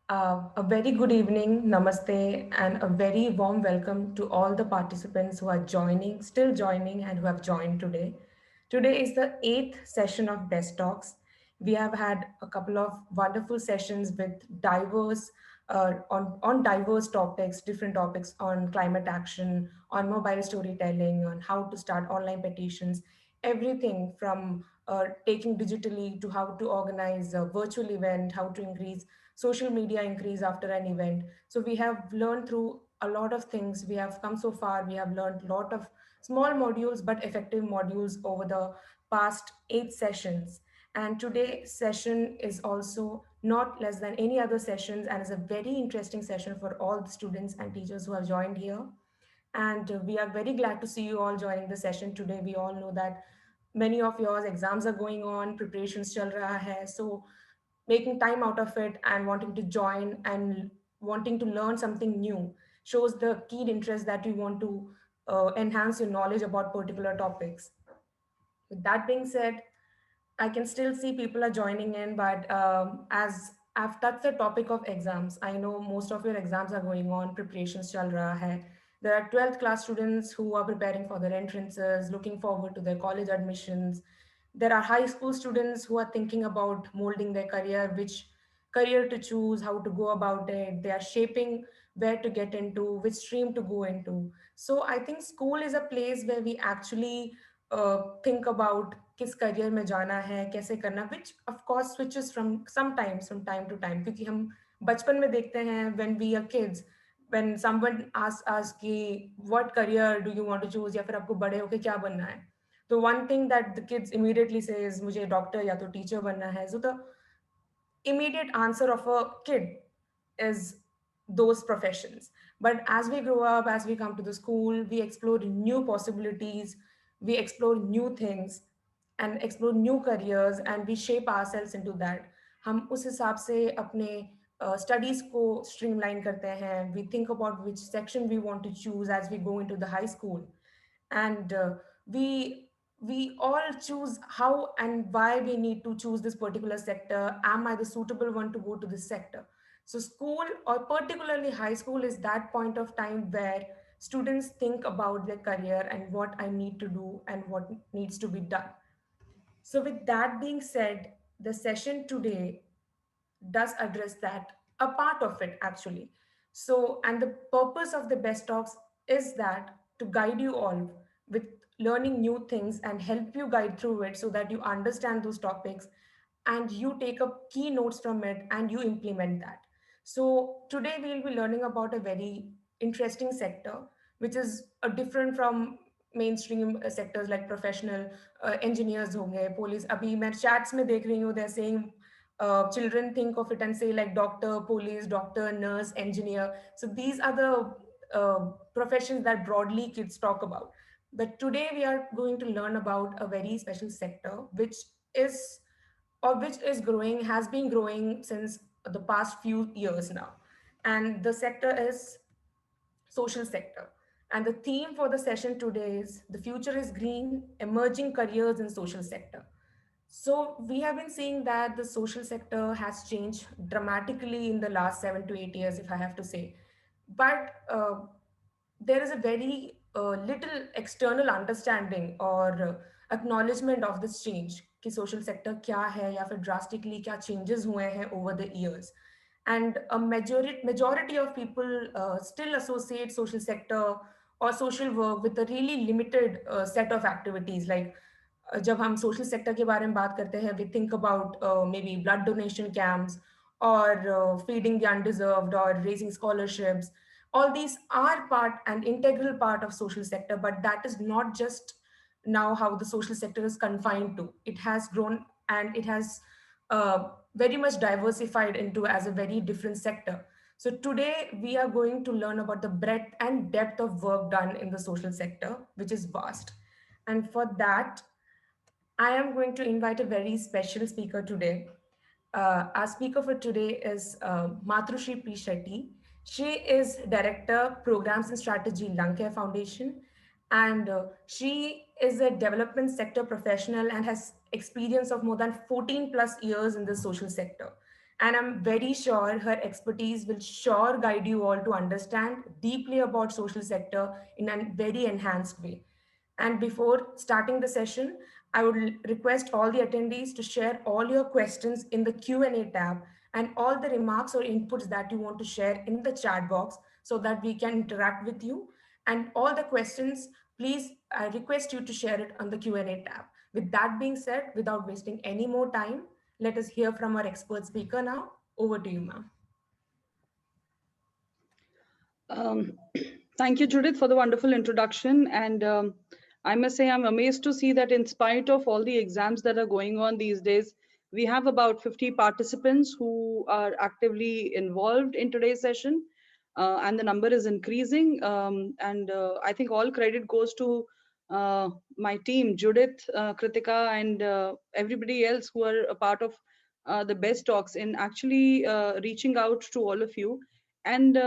A very good evening, namaste, and a very warm welcome to all the participants who are joining, still joining, and who have joined today. Today is the eighth session of Best Talks. We have had a couple of wonderful sessions with diverse on diverse topics, different topics on climate action, on mobile storytelling, on how to start online petitions, everything from taking digitally to how to organize a virtual event, how to increase social media increase after an event. So we have learned through a lot of things. We have come so far. We have learned a lot of small modules but effective modules over the past eight sessions. And today's session is also not less than any other sessions and is a very interesting session for all the students and teachers who have joined here. And we are very glad to see you all joining the session today. We all know that many of yours exams are going on, preparations chal raha hai. So making time out of it and wanting to join and wanting to learn something new shows the keen interest that you want to enhance your knowledge about particular topics. With that being said, I can still see people are joining in, but as I've touched the topic of exams, I know most of your exams are going on, preparations chal raha hai. There are 12th class students who are preparing for their entrances, looking forward to their college admissions. There are high school students who are thinking about molding their career, which career to choose, how to go about it. They are shaping where to get into, which stream to go into. So I think school is a place where we actually think about किस career में जाना है कैसे करना which of course switches from sometimes from time to time क्योंकि हम बचपन में देखते हैं when we are kids when someone asks us कि what career do you want to choose या फिर आपको बड़े होके क्या बनना है तो one thing that the kids immediately says मुझे डॉक्टर या तो टीचर बनना है so the immediate answer of a kid is those professions. But as we grow up, as we come to the school, we explore new possibilities, we explore new things, and explore new careers, and we shape ourselves into that. हम उस हिसाब से अपने studies को streamline करते हैं. We think about which section we want to choose as we go into the high school, and we all choose how and why we need to choose this particular sector. Am I the suitable one to go to this sector? So school, or particularly high school, is that point of time where students think about their career and what I need to do and what needs to be done. So with that being said, the session today does address that, a part of it actually. So, and the purpose of the best talks is that to guide you all with learning new things and help you guide through it so that you understand those topics and you take up key notes from it and you implement that. So today we'll be learning about a very interesting sector which is a different from mainstream sectors like professional engineers हो गए police. अभी मैं chats में देख रही हूँ they're saying children think of it and say like doctor, police, doctor, nurse, engineer. So these are the professions that broadly kids talk about. But today we are going to learn about a very special sector, is which is growing, has been growing since the past few years now. And the sector is social sector. And the theme for the session today is the future is green, emerging careers in social sector. So we have been seeing that the social sector has changed dramatically in the last 7 to 8 years, if I have to say. But there is a very little external understanding or acknowledgement of this change कि social sector क्या है या फिर drastically क्या changes हुए हैं over the years. And a majority of people still associate social sector or social work with a really limited set of activities like जब हम सोशल सेक्टर के बारे में बात करते हैं we think about maybe blood donation camps or feeding the undeserved or raising scholarships. All these are part and integral part of social sector, but that is not just now how the social sector is confined to. It has grown and it has very much diversified into as a very different sector. So today we are going to learn about the breadth and depth of work done in the social sector, which is vast. And for that, I am going to invite a very special speaker today. Our speaker for today is Matrushri P. Shetty. She is Director, Programs and Strategy, Lung Care Foundation, and she is a development sector professional and has experience of more than 14 plus years in the social sector. And I'm very sure her expertise will sure guide you all to understand deeply about social sector in a very enhanced way. And before starting the session, I would request all the attendees to share all your questions in the Q&A tab and all the remarks or inputs that you want to share in the chat box so that we can interact with you. And all the questions, please, I request you to share it on the Q&A tab. With that being said, without wasting any more time, let us hear from our expert speaker now. Over to you, ma'am. Thank you, Judith, for the wonderful introduction. And I must say, I'm amazed to see that in spite of all the exams that are going on these days, we have about 50 participants who are actively involved in today's session. And the number is increasing. I think all credit goes to my team, Judith, Kritika, and everybody else who are a part of the Best Talks in actually reaching out to all of you. And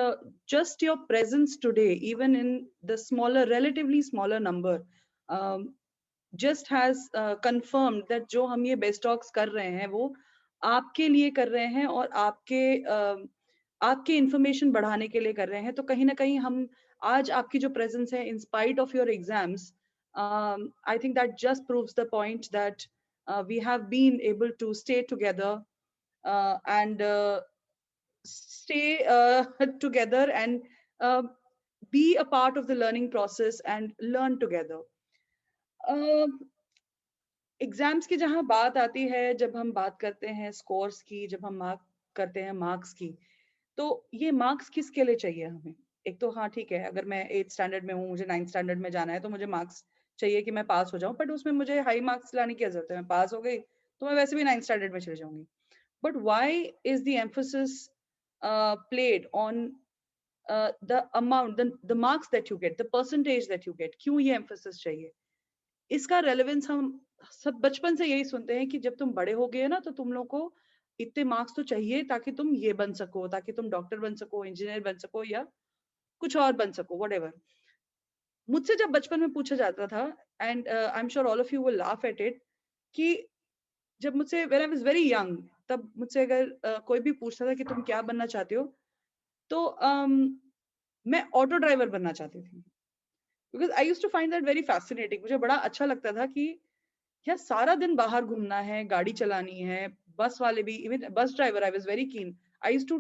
just your presence today, even in the smaller, relatively smaller number, just has confirmed that जो हम ये best talks कर रहे हैं वो आपके लिए कर रहे हैं और आपके इंफॉर्मेशन बढ़ाने के लिए कर रहे हैं. तो कहीं ना कहीं हम आज आपकी जो प्रेजेंस है in spite of your exams, I think that just proves the point that we have been able to stay together and stay together and uh, be a part of the learning process and learn together. Exams की जहां बात आती है, जब हम बात करते हैं स्कोर्स की, जब हम करते हैं मार्क्स की, तो ये मार्क्स किसके लिए चाहिए हमें? एक तो हाँ ठीक है, अगर मैं 8th स्टैंडर्ड में हूँ, मुझे 9th स्टैंडर्ड में जाना है, तो मुझे मार्क्स चाहिए कि मैं पास हो जाऊं, बट उसमें मुझे हाई मार्क्स लाने की जरूरत है. मैं पास हो गई तो मैं वैसे भी 9th स्टैंडर्ड में चले जाऊंगी. But why is the emphasis played on the amount, the marks that you get, the percentage that you get? क्यों ये emphasis चाहिए? इसका रेलेवेंस हम सब बचपन से यही सुनते हैं कि जब तुम बड़े हो गए ना तो तुम लोग को इतने मार्क्स तो चाहिए ताकि तुम ये बन सको, ताकि तुम डॉक्टर बन सको, इंजीनियर बन सको या कुछ और बन सको, व्हाटएवर. मुझसे जब बचपन में पूछा जाता था, and I am sure all of you will laugh at it, कि जब मुझसे when I was very young, तब मुझसे अगर कोई भी पूछता था कि तुम क्या बनना चाहते हो, तो मैं ऑटो ड्राइवर बनना चाहती थी. Because I used to find that very fascinating. मुझे बड़ा अच्छा लगता था कि यार सारा दिन बाहर घूमना है, गाड़ी चलानी है. बस वाले भी, even bus driver, I was very keen. I used to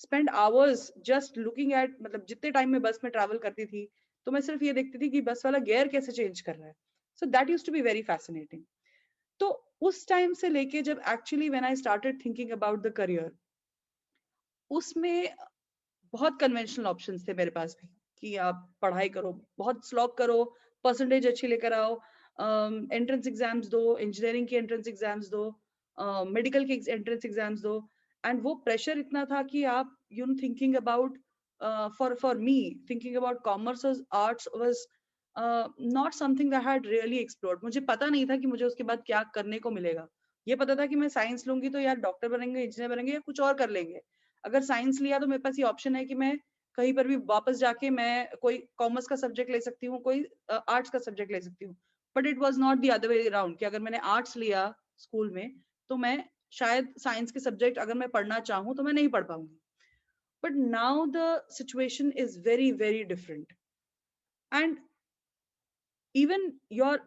spend hours just looking at, मतलब जितने टाइम में बस में ट्रैवल करती थी तो मैं सिर्फ ये देखती थी कि बस वाला गियर कैसे चेंज कर रहा है. So that used to be very fascinating. तो उस टाइम से लेके जब actually when I started thinking about the career, उसमें बहुत कन्वेंशनल ऑप्शंस थे मेरे पास भी, कि आप पढ़ाई करो, बहुत स्लॉग करो, परसेंटेज अच्छी लेकर आओ, एंट्रेंस एग्जाम्स दो, इंजीनियरिंग की एंट्रेंस एग्जाम्स दो, मेडिकल की एंट्रेंस एग्जाम्स दो. एंड वो प्रेशर इतना था कि आप you know thinking about, for me thinking about commerce और arts was not something that I had really explored. मुझे पता नहीं था कि मुझे उसके बाद क्या करने को मिलेगा. ये पता था कि मैं साइंस लूंगी तो यार डॉक्टर बनेंगे, इंजीनियर बनेंगे या कुछ और कर लेंगे. अगर साइंस लिया तो मेरे पास ये ऑप्शन है कि मैं कहीं पर भी वापस जाके मैं कोई कॉमर्स का सब्जेक्ट ले सकती हूँ, कोई आर्ट्स का सब्जेक्ट ले सकती हूँ. But it was not the other way around, कि अगर मैंने आर्ट्स लिया स्कूल में तो मैं शायद साइंस के सब्जेक्ट अगर मैं पढ़ना चाहूँ तो मैं नहीं पढ़ पाऊंगी. But now the situation is very very different. And even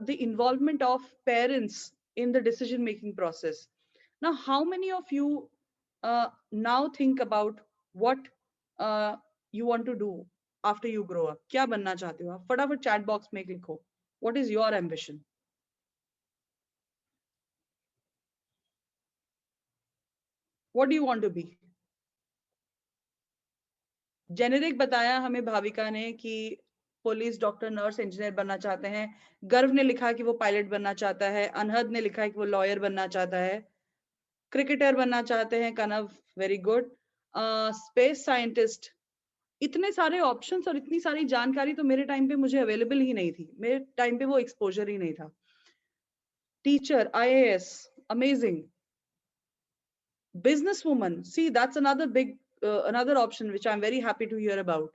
the involvement of parents in the decision making process. Now how many of you now think about what you want to do after you grow up? क्या बनना चाहते हो आप? फटाफट chat box में लिखो, what is your ambition? What do you want to be? Generic बताया हमें भाविका ने कि पुलिस, डॉक्टर, नर्स, इंजीनियर बनना चाहते हैं. गर्व ने लिखा कि वो पायलट बनना चाहता है. अनहद ने लिखा है कि वो लॉयर बनना चाहता है. क्रिकेटर बनना चाहते हैं कनव, वेरी गुड. Space scientist. इतने सारे ऑप्शंस और इतनी सारी जानकारी तो मेरे टाइम पे मुझे अवेलेबल ही नहीं थी. मेरे टाइम पे वो एक्सपोजर ही नहीं था. Teacher, IAS, amazing. Business woman, see that's another big another option which I'm very happy to hear about.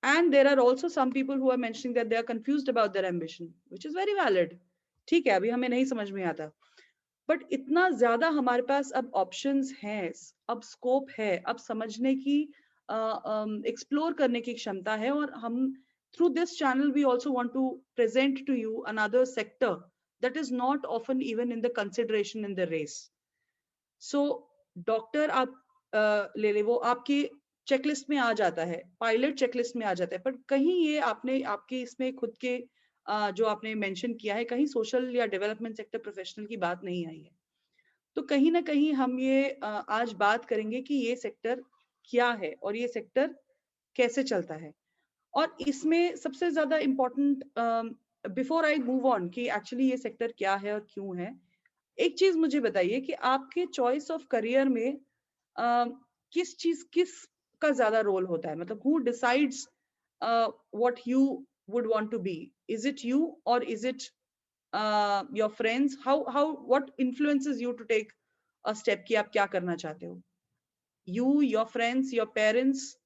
And there are also some people who are mentioning that they are confused about their ambition, which is very valid. ठीक है, अभी हमें नहीं समझ में आता. But इतना ज्यादा हमारे पास अब ऑप्शंस हैं, अब स्कोप है, अब समझने की, एक्सप्लोर करने की क्षमता है, और हम through this channel we also want to present to you another sector that is not often even in the consideration in the race. So doctor आप ले ले, वो आपकी चेकलिस्ट में आ जाता है, पायलट चेकलिस्ट में आ जाता है, पर कहीं ये आपने आपके इसमें खुद के जो आपने मेंशन किया है, कहीं सोशल या डेवलपमेंट सेक्टर प्रोफेशनल की बात नहीं आई है। तो कहीं ना कहीं हम ये आज बात करेंगे कि ये सेक्टर क्या है और ये सेक्टर कैसे चलता है। और इसमें सबसे ज्यादा important, before I move on कि एक्चुअली ये सेक्टर क्या है और क्यों है, एक चीज मुझे बताइए कि आपके चॉइस ऑफ करियर में किस का ज्यादा रोल होता है, मतलब who decides what you would want to be, is it you और is it your friends, how what influences you to take a step कि आप क्या करना चाहते हो, you, your friends, your parents?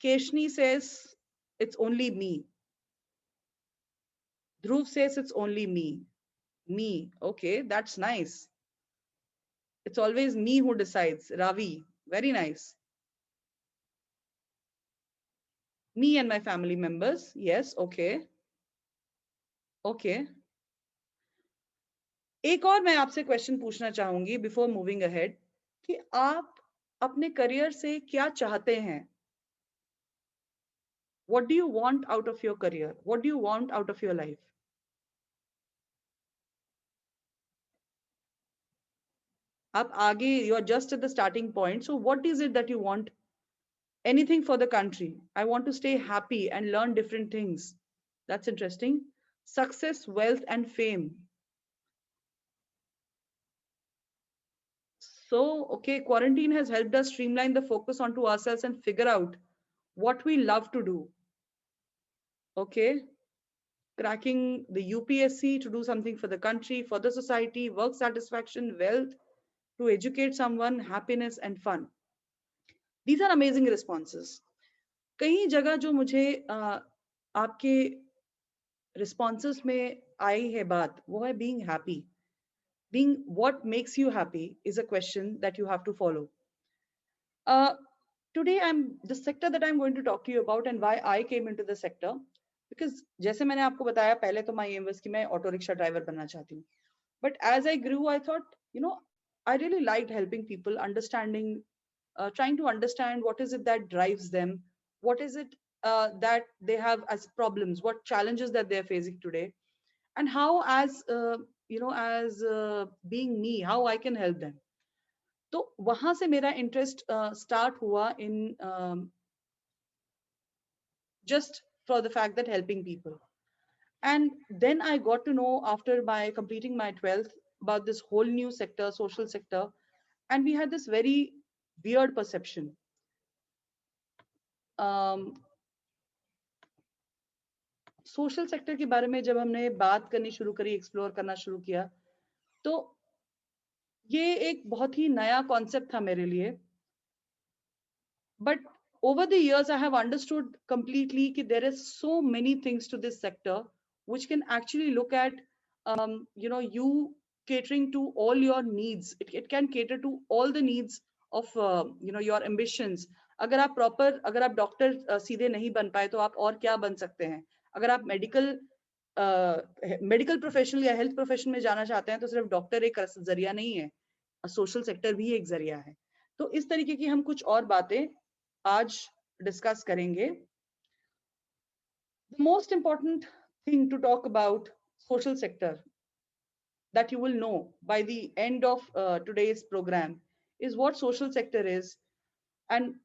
Keshni says it's only me. Dhruv says it's only me. Me. Okay, that's nice. It's always me who decides. Ravi, very nice. Me and my family members. Yes, okay. Okay. एक और मैं आपसे question पूछना चाहूंगी before moving ahead कि आप अपने career से क्या चाहते हैं? What do you want out of your career? What do you want out of your life? आप आगे, you are just at the starting point. So what is it that you want? Anything for the country. I want to stay happy and learn different things. That's interesting. Success, wealth, and fame. So, okay, quarantine has helped us streamline the focus onto ourselves and figure out what we love to do. Okay, cracking the UPSC to do something for the country, for the society, work satisfaction, wealth, to educate someone, happiness, and fun. These are amazing responses. कई जगह जो मुझे आपके responses में आई है बात, वो है being happy. Being what makes you happy is a question that you have to follow. Uh, Today, the sector that I'm going to talk to you about and why I came into the sector. Because जैसे मैंने आपको बताया पहले तो my aim was कि मैं auto rickshaw driver बनना चाहती हूँ. But as I grew, I thought, I really liked helping people, understanding, trying to understand what is it that drives them, what is it that they have as problems, what challenges that they're facing today, and how as being me, how I can help them. तो वहां से मेरा interest start हुआ इन just for the fact that helping people. And then I got to know after my completing my 12th about this whole new sector, social sector, and we had this very weird perception. Social sector के बारे में जब हमने बात करनी शुरू करी, explore करना शुरू किया, तो ये एक बहुत ही नया कॉन्सेप्ट था मेरे लिए. But over the years, I have understood completely that there is so many things to this sector which can actually look at, you catering to all your needs. It can cater to all the needs of, your ambitions. अगर आप proper, अगर आप doctor सीधे नहीं बन पाए तो आप और क्या बन सकते हैं? अगर आप मेडिकल प्रोफेशनल या हेल्थ प्रोफेशन में जाना चाहते हैं तो सिर्फ डॉक्टर एक जरिया नहीं है, सोशल सेक्टर भी एक जरिया है. तो इस तरीके की हम कुछ और बातें आज डिस्कस करेंगे. The most important thing to talk about social sector that you will know by the end of today's program is what social sector is. And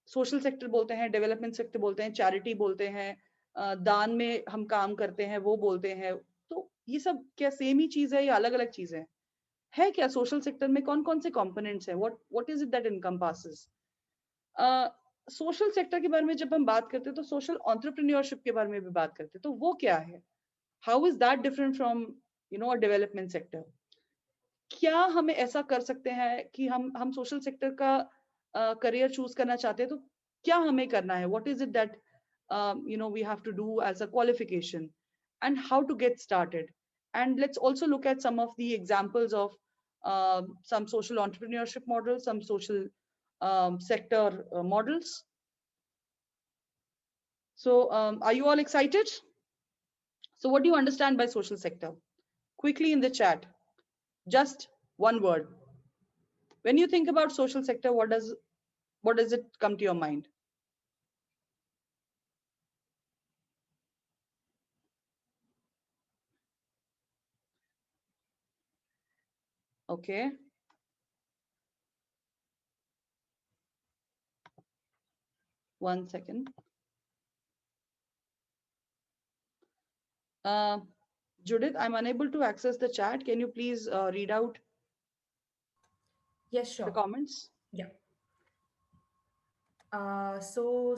social sector बोलते हैं, development sector बोलते हैं, charity बोलते हैं, दान में हम काम करते हैं वो बोलते हैं. तो ये सब क्या सेम ही चीज है या अलग अलग चीजें है क्या? सोशल सेक्टर में कौन कौन से कंपोनेंट्स हैं? what is it that encompasses? Social sector के बारे में जब हम बात करते हैं तो सोशल एंटरप्रेन्योरशिप के बारे में भी बात करते हैं. तो वो क्या है? How is that different from a development sector? क्या हम ऐसा कर सकते हैं कि हम सोशल सेक्टर का करियर चूज करना चाहते हैं तो क्या हमें करना है? What is it that we have to do as a qualification and how to get started? And let's also look at some of the examples of some social entrepreneurship models, some social sector models. So are you all excited? So what do you understand by social sector? Quickly in the chat, just one word. When you think about social sector, what does it come to your mind? Okay. One second. Uh, Judith, I'm unable to access the chat. Can you please read out Yes, the sure. comments? Yeah. So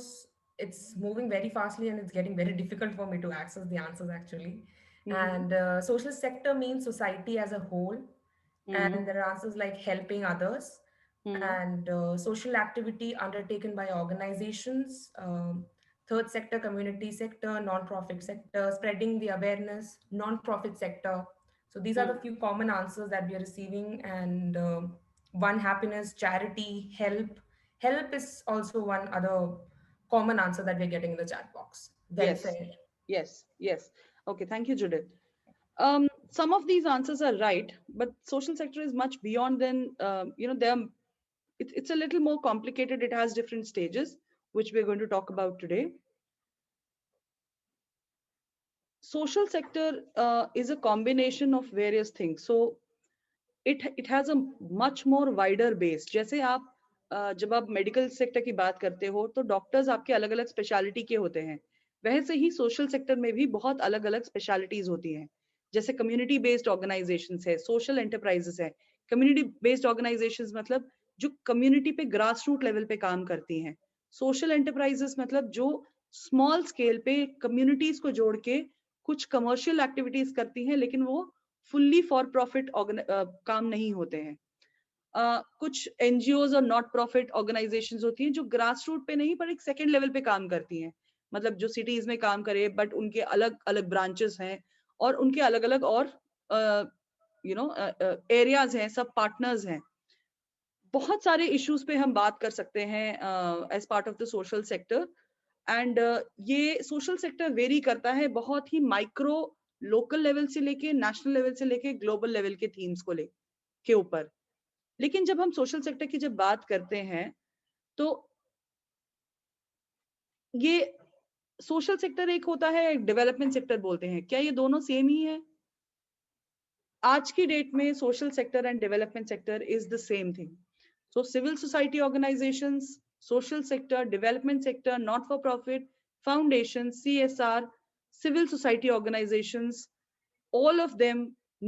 it's moving very fastly and it's getting very difficult for me to access the answers actually. Mm-hmm. And social sector means society as a whole. And Mm-hmm. there are answers like helping others Mm-hmm. and social activity undertaken by organizations, third sector, community sector, non-profit sector, spreading the awareness, non-profit sector. So these are the few common answers that we are receiving. And one, happiness, charity, help. Help is also one other common answer that we're getting in the chat box. Yes, Welfare. yes, yes. Okay, thank you, Judith. Some of these answers are right, but social sector is much beyond than it's a little more complicated. It has different stages, which we're going to talk about today. Social sector is a combination of various things. So it has a much more wider base. जैसे आप जब आप medical sector की बात करते हो तो doctors आपके अलग अलग स्पेशलिटी के होते हैं, वैसे ही सोशल सेक्टर में भी बहुत अलग अलग स्पेशलिटीज होती हैं. जैसे कम्युनिटी बेस्ड ऑर्गेनाइजेशंस है, सोशल एंटरप्राइजेस है. कम्युनिटी बेस्ड ऑर्गेनाइजेशंस मतलब जो कम्युनिटी पे ग्रास रूट लेवल पे काम करती हैं. सोशल एंटरप्राइजेस मतलब जो स्मॉल स्केल पे कम्युनिटीज को जोड़ के कुछ कमर्शियल एक्टिविटीज करती हैं, लेकिन वो फुल्ली फॉर प्रॉफिट काम नहीं होते हैं. कुछ एनजीओज और नॉट प्रॉफिट ऑर्गेनाइजेशंस होती हैं जो ग्रास रूट पे नहीं पर एक सेकंड लेवल पे काम करती हैं, मतलब जो सिटीज में काम करे बट उनके अलग अलग ब्रांचेस हैं और उनके अलग अलग और एरियाज हैं, सब पार्टनर्स हैं. बहुत सारे इश्यूज पे हम बात कर सकते हैं as part of the social sector. And ये सोशल सेक्टर वेरी करता है बहुत ही माइक्रो लोकल लेवल से लेके नेशनल लेवल से लेके ग्लोबल लेवल के थीम्स को ले के ऊपर. लेकिन जब हम सोशल सेक्टर की जब बात करते हैं तो ये सोशल सेक्टर एक होता है, एक डेवलपमेंट सेक्टर बोलते हैं. क्या ये दोनों सेम ही है? आज की डेट में social sector and development sector is the same thing. So civil society organisations, social sector, development sector, not for profit, foundations, CSR, civil society organizations, all of them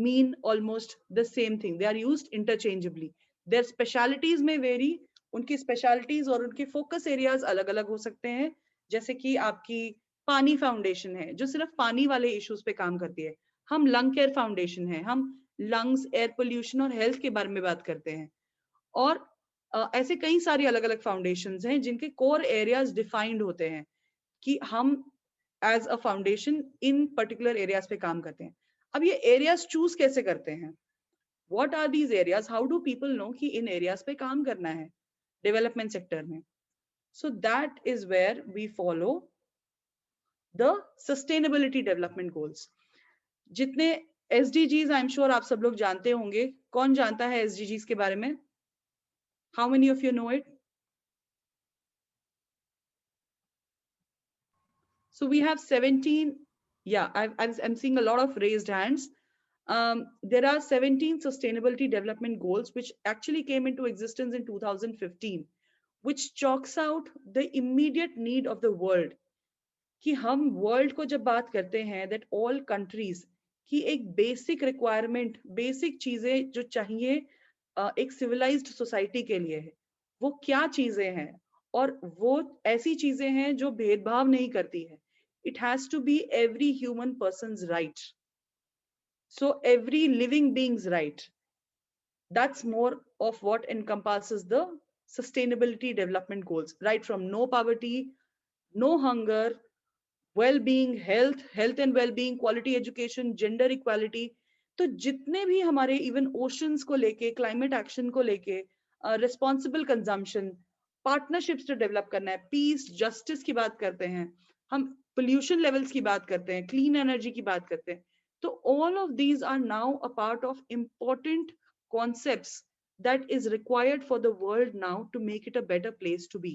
mean almost the same thing. They are used interchangeably. Their specialities may vary. उनकी specialities और उनके focus areas अलग अलग हो सकते हैं. जैसे कि आपकी पानी फाउंडेशन है जो सिर्फ पानी वाले इश्यूज पे काम करती है. हम लंग केयर फाउंडेशन है, हम लंग्स, एयर पोल्यूशन और हेल्थ के बारे में बात करते हैं. और ऐसे कई सारी अलग अलग फाउंडेशंस हैं जिनके कोर एरियाज डिफाइंड होते हैं कि हम as a foundation in particular areas पे काम करते हैं. अब ये एरियाज चूज कैसे करते हैं? What are these areas? How do people know कि इन एरियाज पे काम करना है डेवलपमेंट सेक्टर में? So that is where we follow the sustainability development goals. जितने एसडीजीज आई एम श्योर आप सब लोग जानते होंगे. कौन जानता है एसडीजीज के बारे में? How many of you know it? So we have 17, yeah, I'm seeing a lot of raised hands. There are 17 sustainability development goals, which actually came into existence in 2015, which chalks out the immediate need of the world. कि हम world को जब बात करते हैं that all countries की एक basic requirement, basic चीजें जो चाहिए एक सिविलाइज्ड सोसाइटी के लिए है, वो क्या चीजें हैं? और वो ऐसी चीजें हैं जो भेदभाव नहीं करती है. It has to be every human person's right. So every living being's right. That's more of what encompasses the sustainability development goals, right from no poverty, no hunger, well-being, health and well-being, quality education, gender equality, तो जितने भी हमारे even oceans को लेके, climate action को लेके, responsible consumption, partnerships जो develop करना है, पीस जस्टिस की बात करते हैं हम, पोल्यूशन लेवल्स की बात करते हैं, क्लीन एनर्जी की बात करते हैं, तो all of these are now a part of important concepts that is required for the world now to make it a better place to be.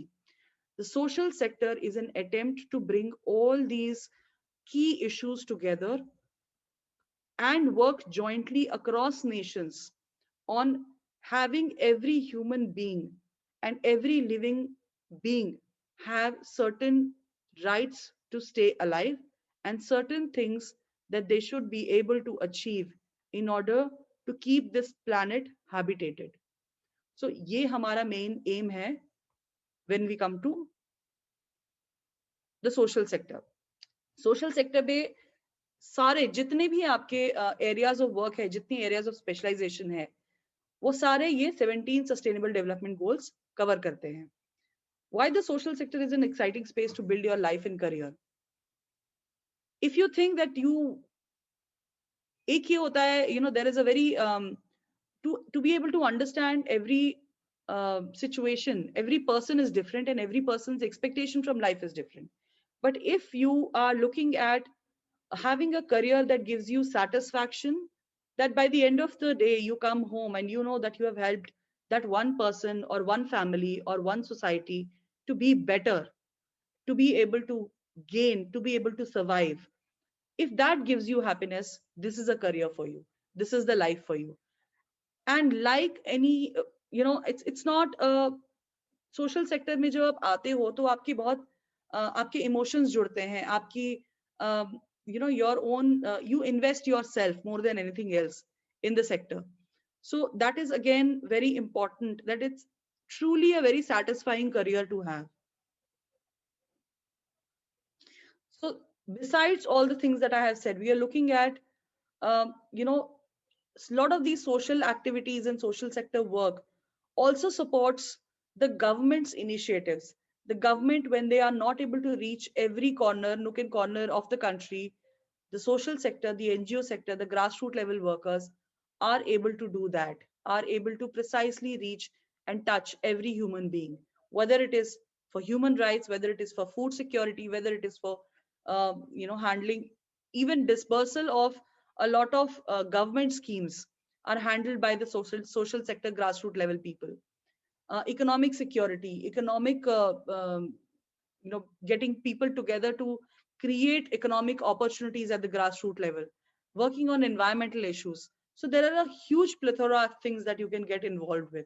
The social sector is an attempt to bring all these key issues together and work jointly across nations on having every human being and every living being have certain rights to stay alive and certain things that they should be able to achieve in order to keep this planet habitated. So ये हमारा main aim है when we come to the social sector. Social sector में सारे जितने भी आपके areas of work है, जितनी एरियाज ऑफ स्पेशलाइजेशन है, वो सारे ये 17 सस्टेनेबल डेवलपमेंट गोल्स कवर करते हैं. Why the social sector is an exciting space to build your life and career? If you think that you, एक ये होता है, you know, there is a very to be able to understand every situation, every person is different and every person's expectation from life is different. But if you are looking at having a career that gives you satisfaction, that by the end of the day you come home and you know that you have helped that one person or one family or one society to be better, to be able to gain, to be able to survive, if that gives you happiness, this is a career for you, this is the life for you. And like any it's not a social sector में जब आप आते हो तो आपकी बहुत आपके emotions जुड़ते हैं, आपकी your own you invest yourself more than anything else in the sector. So that is again very important, that it's truly a very satisfying career to have. So besides all the things that I have said, we are looking at a lot of these social activities and social sector work also supports the government's initiatives. The government, when they are not able to reach every corner, nook and corner of the country, the social sector, the NGO sector, the grassroots level workers are able to do that, are able to precisely reach and touch every human being, whether it is for human rights, whether it is for food security, whether it is for handling, even dispersal of a lot of government schemes are handled by the social sector grassroots level people. Economic security, economic getting people together to create economic opportunities at the grassroots level, working on environmental issues. So there are a huge plethora of things that you can get involved with,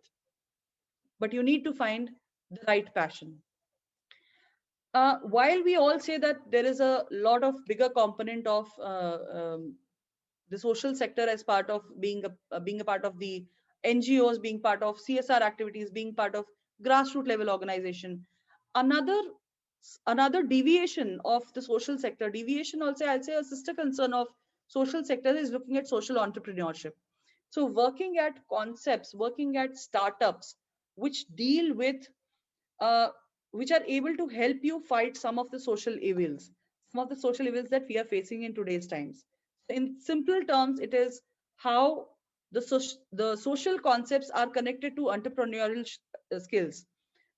but you need to find the right passion. While we all say that there is a lot of bigger component of the social sector as part of being a part of the NGOs, being part of CSR activities, being part of grassroots level organization, another deviation of the social sector, deviation also I'll say a sister concern of social sector is looking at social entrepreneurship. So working at concepts, working at startups which deal with which are able to help you fight some of the social evils, some of the social evils that we are facing in today's times. In simple terms, it is how the social concepts are connected to entrepreneurial skills.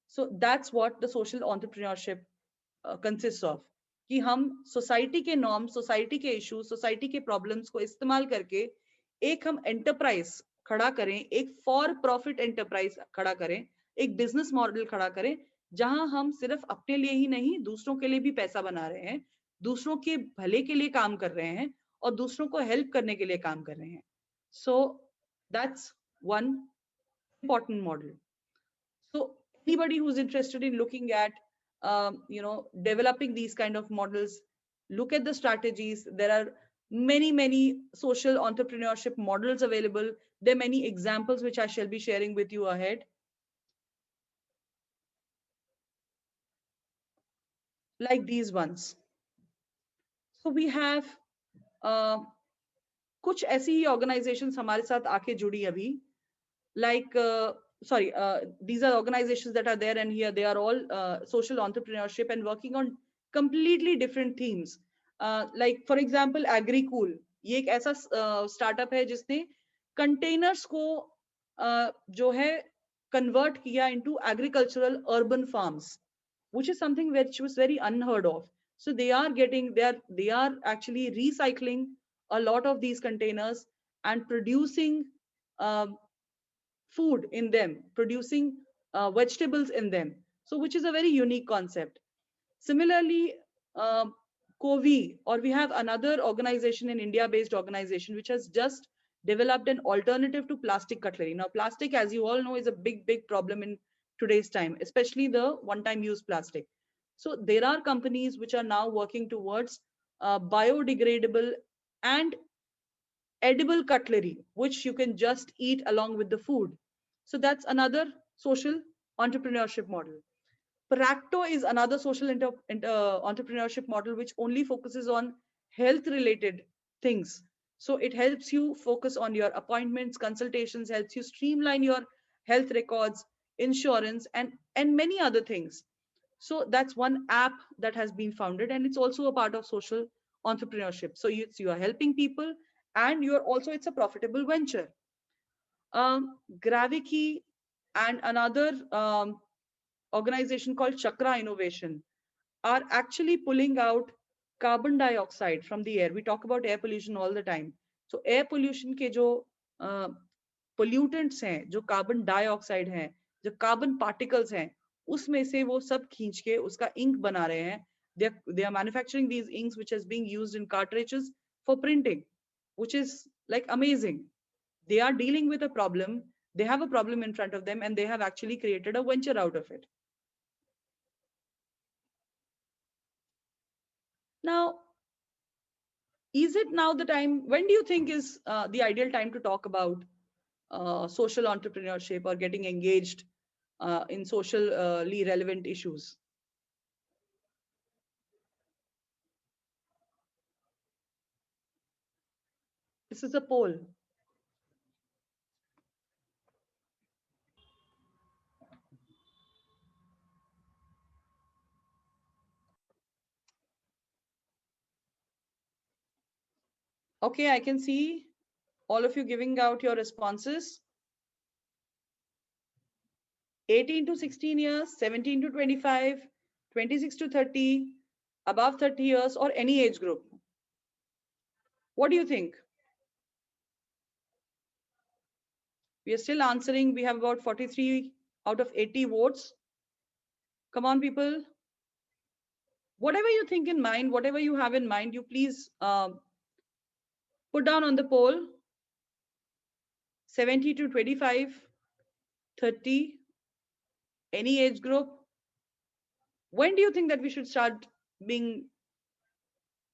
So that's what the social entrepreneurship consists of. कि हम society के norm, society के issues, society के problems को इस्तेमाल करके एक हम एंटरप्राइज खड़ा करें, एक फॉर प्रॉफिट एंटरप्राइज खड़ा करें, एक बिजनेस मॉडल खड़ा करें, जहां हम सिर्फ अपने लिए ही नहीं दूसरों के लिए भी पैसा बना रहे हैं, दूसरों के भले के लिए काम कर रहे हैं और दूसरों को हेल्प करने के लिए काम कर रहे हैं. So that's one important model. So anybody who's interested in looking at developing these kind of models, look at the strategies. There are many social entrepreneurship models available. There are many examples which I shall be sharing with you ahead. Like these ones. So we have कुछ ऐसी ही organizations हमारे साथ आके जुड़ी अभी, like these are organizations that are there and here they are all social entrepreneurship and working on completely different themes. Like for example, AgriCool, ये एक ऐसा स्टार्टअप है जिसने कंटेनर्स को जो है कन्वर्ट किया into agricultural urban farms, which is something which was very unheard of. So they are actually recycling a lot of these containers and producing um, food in them, producing vegetables in them. So which is a very unique concept. Similarly, COVI, or we have another organization, an India-based organization, which has just developed an alternative to plastic cutlery. Now, plastic, as you all know, is a big, big problem in today's time, especially the one-time use plastic. So there are companies which are now working towards biodegradable and edible cutlery, which you can just eat along with the food. So that's another social entrepreneurship model. Practo is another social entrepreneurship model which only focuses on health related things. So it helps you focus on your appointments, consultations, helps you streamline your health records, insurance, and many other things. So that's one app that has been founded, and it's also a part of social entrepreneurship. So you are helping people, and you're also, it's a profitable venture. Graviki and another organization called Chakra Innovation are actually pulling out carbon dioxide from the air. We talk about air pollution all the time. So air pollution के जो pollutants हैं, जो carbon dioxide हैं, जो carbon particles हैं, उसमें से वो सब खींच के उसका ink बना रहे हैं. They are manufacturing these inks which is being used in cartridges for printing, which is like amazing. They are dealing with a problem. They have a problem in front of them, and they have actually created a venture out of it. Now, is it now the time? When do you think is the ideal time to talk about social entrepreneurship or getting engaged in socially relevant issues? This is a poll. Okay, I can see all of you giving out your responses. 18 to 16 years, 17 to 25, 26 to 30, above 30 years, or any age group. What do you think? We are still answering. We have about 43 out of 80 votes. Come on, people. Whatever you think in mind, whatever you have in mind, you please put down on the poll. 70 to 25, 30, any age group. When do you think that we should start being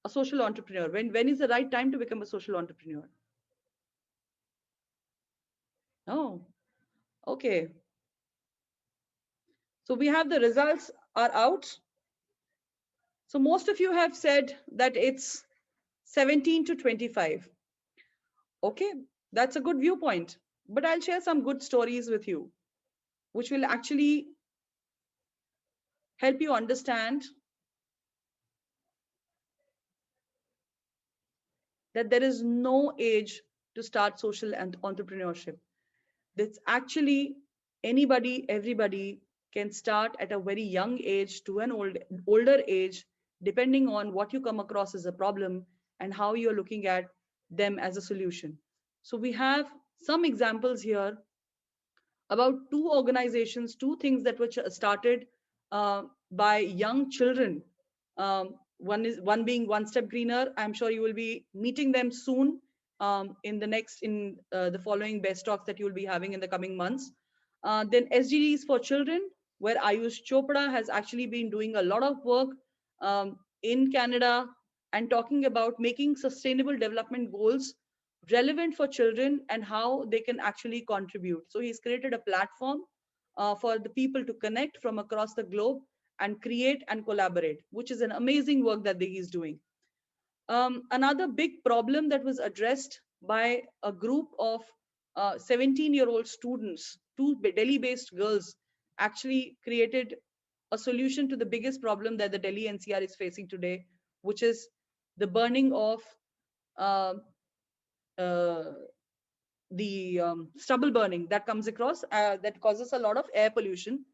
a social entrepreneur? When is the right time to become a social entrepreneur? Oh, okay. So we have the results are out. So most of you have said that it's 17 to 25. Okay, that's a good viewpoint. But I'll share some good stories with you, which will actually help you understand that there is no age to start social and entrepreneurship. That's actually anybody, everybody can start at a very young age to an older age, depending on what you come across as a problem and how you're looking at them as a solution. So we have some examples here about two organizations, two things that were started by young children. One being One Step Greener. I'm sure you will be meeting them soon in the following best talks that you will be having in the coming months. Then SDGs for Children, where Ayush Chopra has actually been doing a lot of work in Canada and talking about making sustainable development goals relevant for children and how they can actually contribute. So he's created a platform for the people to connect from across the globe and create and collaborate, which is an amazing work that he's doing. Another big problem that was addressed by a group of 17-year-old students, two Delhi-based girls, actually created a solution to the biggest problem that the Delhi NCR is facing today, which is the burning of uh, stubble burning that comes across, that causes a lot of air pollution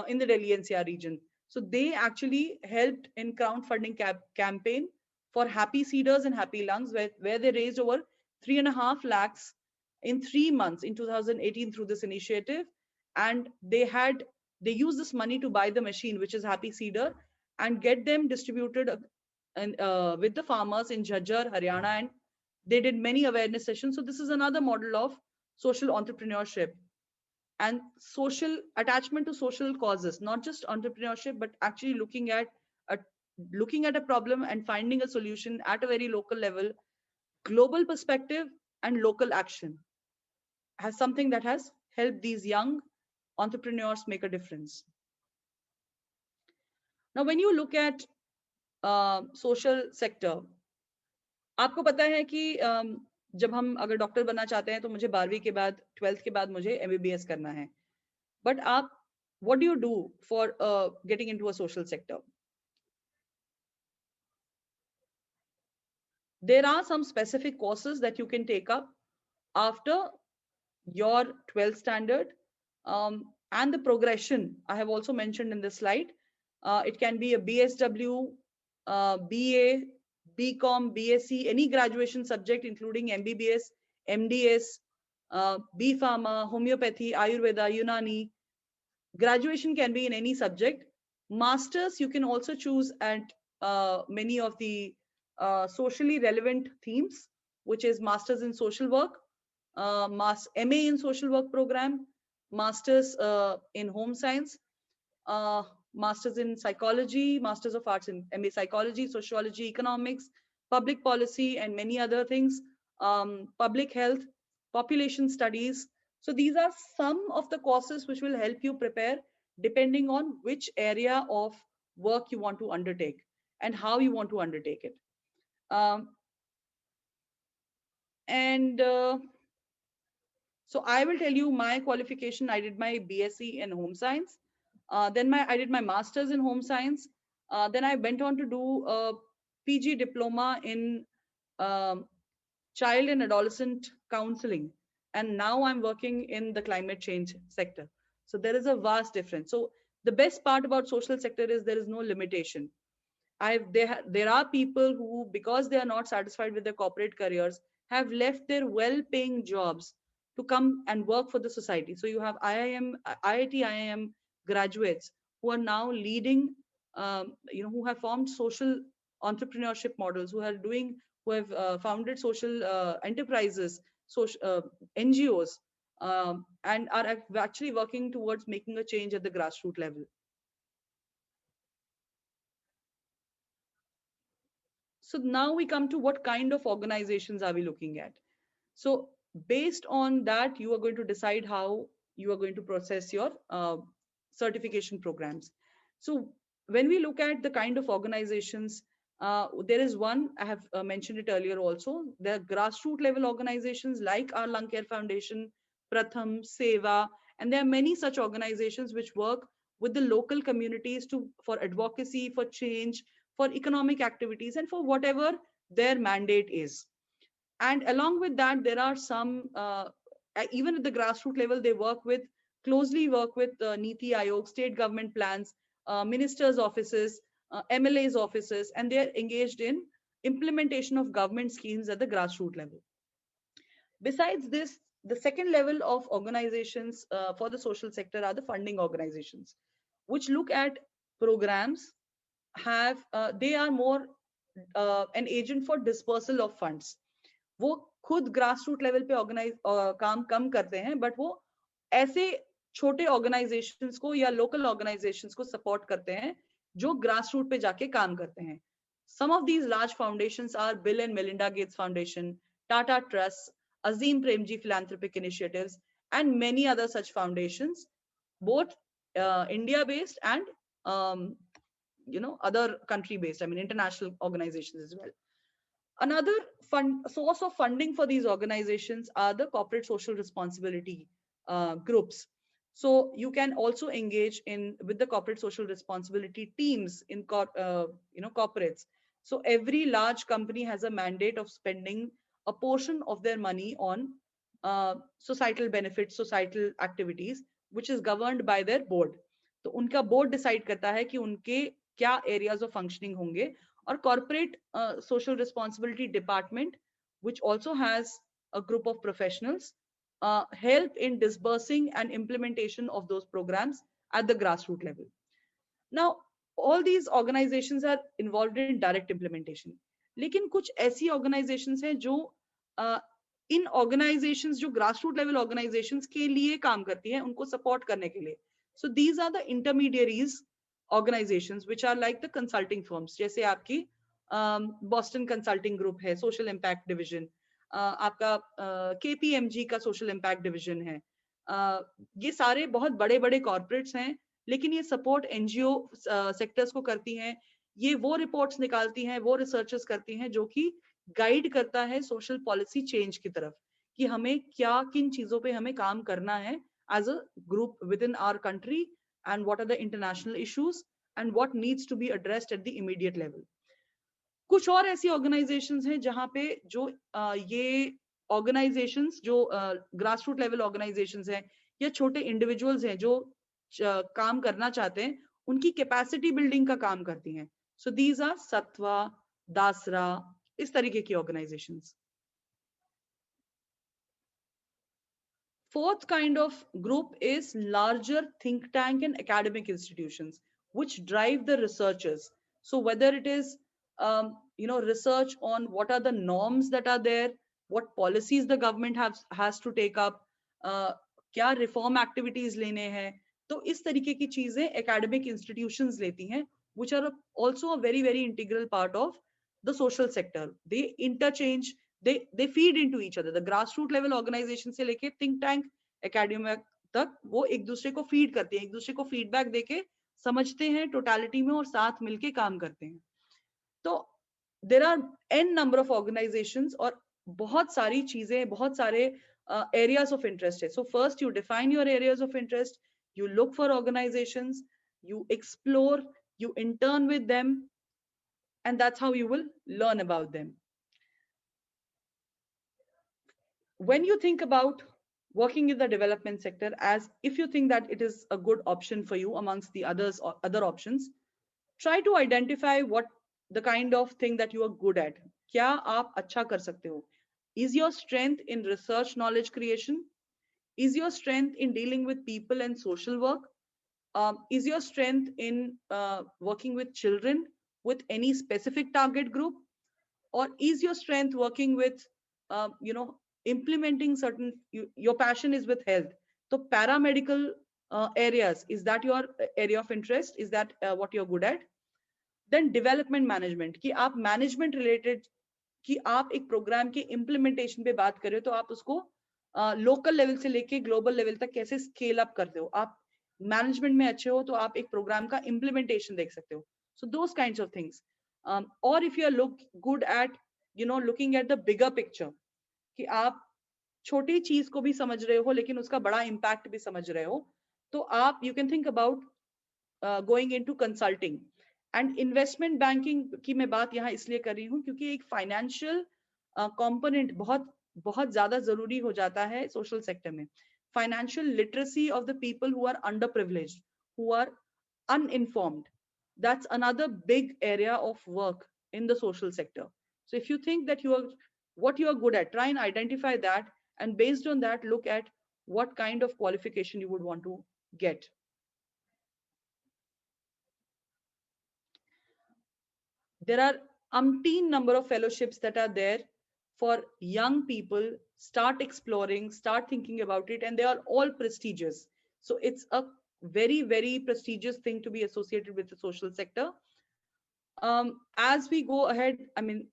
in the Delhi NCR region. So they actually helped in crowdfunding campaign for Happy Seeders and Happy Lungs, where they raised over 3.5 lakhs in 3 months in 2018 through this initiative. And they used this money to buy the machine, which is Happy Seeder, and get them distributed with the farmers in Jhajjar, Haryana, and they did many awareness sessions. So this is another model of social entrepreneurship and social attachment to social causes, not just entrepreneurship, but actually a looking at a problem and finding a solution at a very local level, global perspective, and local action has something that has helped these young entrepreneurs make a difference. Now, when you look at social sector, आपको पता है कि जब हम अगर doctor बनना चाहते हैं तो मुझे 12वीं के बाद 12th के बाद मुझे MBBS करना है, बट आप what do you do for getting into a social sector? There are some specific courses that you can take up after your 12th standard, and the progression I have also mentioned in this slide. It can be a BSW, BA, BCom, BSc, any graduation subject including MBBS, MDS, B Pharma, homeopathy, Ayurveda, Unani. Graduation can be in any subject. Masters you can also choose at many of the socially relevant themes, which is Masters in Social Work, MA in Social Work program, Masters in Home Science, Masters in Psychology, Masters of Arts in MA Psychology, Sociology, Economics, Public Policy, and many other things, Public Health, Population Studies. So these are some of the courses which will help you prepare depending on which area of work you want to undertake and how you want to undertake it. And so I will tell you my qualification. I did my BSc in Home Science. Then I did my Masters in Home Science. Then I went on to do a PG diploma in child and adolescent counseling. And now I'm working in the climate change sector. So there is a vast difference. So the best part about social sector is there is no limitation. There are people who, because they are not satisfied with their corporate careers, have left their well-paying jobs to come and work for the society. So you have IIT, IIM graduates who are now leading, who have formed social entrepreneurship models, who have founded social enterprises, social NGOs, and are actually working towards making a change at the grassroots level. So now we come to what kind of organizations are we looking at. So based on that, you are going to decide how you are going to process your certification programs. So when we look at the kind of organizations, there is one, I have mentioned it earlier also, there are grassroots level organizations like our Lung Care Foundation, Pratham, Seva, and there are many such organizations which work with the local communities for advocacy, for change, for economic activities, and for whatever their mandate is. And along with that, there are some, even at the grassroots level, they closely work with Niti Aayog, state government plans, ministers' offices, MLAs' offices, and they are engaged in implementation of government schemes at the grassroots level. Besides this, the second level of organizations for the social sector are the funding organizations, which look at programs, they are more an agent for dispersal of funds. वो खुद grass root level पे काम कम करते हैं, but वो ऐसे छोटे organisations को या लोकल ऑर्गेनाइजेशंस को सपोर्ट करते हैं जो ग्रास रूट पे जाके काम करते हैं. Some of these large foundations are Bill and Melinda Gates Foundation, Tata Trust, Azim Premji Philanthropic Initiatives, and many other such foundations, both India-based and other country-based, international organizations as well. Another source of funding for these organizations are the corporate social responsibility groups. So you can also engage with the corporate social responsibility teams in corporates. So every large company has a mandate of spending a portion of their money on societal benefits, societal activities, which is governed by their board. तो उनका board decide करता है कि उनके क्या areas of functioning होंगे, और corporate social responsibility department, which also has a group of professionals, help in disbursing and implementation of those programs at the grassroots level. Now, all these organizations are involved in direct implementation. लेकिन कुछ ऐसी organizations हैं जो इन organizations जो grassroots level organizations के लिए काम करती हैं, उनको support करने के लिए. So these are the intermediaries organizations which are like the consulting firms. जैसे आपकी Boston Consulting Group है, Social Impact Division, आपका KPMG का Social Impact Division है. ये सारे बहुत बड़े बड़े corporates हैं, लेकिन ये सपोर्ट एनजीओ सेक्टर्स को करती हैं. ये वो रिपोर्ट्स निकालती हैं, वो रिसर्चेस करती हैं जो कि गाइड करता है सोशल पॉलिसी चेंज की तरफ, कि हमें क्या, किन चीजों पे हमें काम करना है as a group within our country, and what are the international issues, and what needs to be addressed at the immediate level. कुछ और ऐसी ऑर्गेनाइजेशंस हैं जहां पे जो ये ऑर्गेनाइजेशंस जो ग्रास रूट लेवल ऑर्गेनाइजेशंस हैं या छोटे इंडिविजुअल्स हैं जो काम करना चाहते हैं, उनकी कैपेसिटी बिल्डिंग का काम करती हैं. सो दीज आर सत्वा, दासरा, इस तरीके की organisations. Fourth kind of group is larger think tank and academic institutions which drive the researchers. So whether it is research on what are the norms that are there, what policies the government has to take up, क्या reform activities लेने हैं, तो इस तरीके की चीजें academic institutions लेती हैं, which are also a very very integral part of the social sector. They interchange, they feed into each other. The grassroots level organization से लेके think tank academia तक वो एक दूसरे को फीड करते हैं, एक दूसरे को फीडबैक देके समझते हैं टोटलिटी में और साथ मिलके काम करते हैं. तो there are n number of organisations और बहुत सारी चीजें, बहुत सारे एरियाज ऑफ इंटरेस्ट है. So first you define your areas of interest, you look for organizations, you explore, you intern with them, and that's how you will learn about them. When you think about working in the development sector, as if you think that it is a good option for you amongst the others or other options, try to identify what the kind of thing that you are good at. क्या आप अच्छा कर सकते हो? Is your strength in research knowledge creation? Is your strength in dealing with people and social work? Is your strength in working with children with any specific target group? Or is your strength working with, implementing certain, your passion is with health. So paramedical areas, is that your area of interest? Is that what you're good at? Then development management, कि आप management related, कि आप एक program के implementation पे बात कर रहे हो, तो आप उसको local level से लेके global level तक कैसे scale up करते हो. आप management में अच्छे हो तो आप एक program का implementation देख सकते हो. So those kinds of things. Or if you are good at, looking at the bigger picture, कि आप छोटी चीज को भी समझ रहे हो लेकिन उसका बड़ा impact भी समझ रहे हो, तो आप you can think about going into consulting. And investment banking की मैं बात यहाँ इसलिए कर रही हूँ क्योंकि एक financial component बहुत बहुत ज्यादा जरूरी हो जाता है social sector में. Financial literacy of the people who are underprivileged, who are uninformed, that's another big area of work in the social sector. So if you think that what you are good at, try and identify that, and based on that look at what kind of qualification you would want to get. There are umpteen number of fellowships that are there for young people. Start exploring, start thinking about it, and they are all prestigious. So it's a very very prestigious thing to be associated with the social sector. As we go ahead, I mean,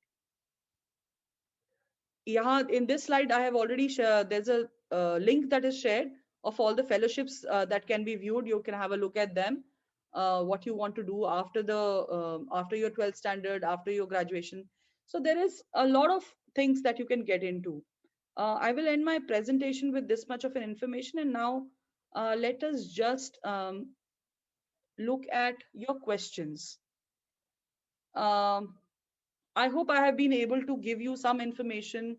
yeah, in this slide I have already shared, there's a link that is shared of all the fellowships that can be viewed. You can have a look at them, what you want to do after the after your 12th standard, after your graduation. So there is a lot of things that you can get into. I will end my presentation with this much of an information, and now let us just look at your questions. I hope I have been able to give you some information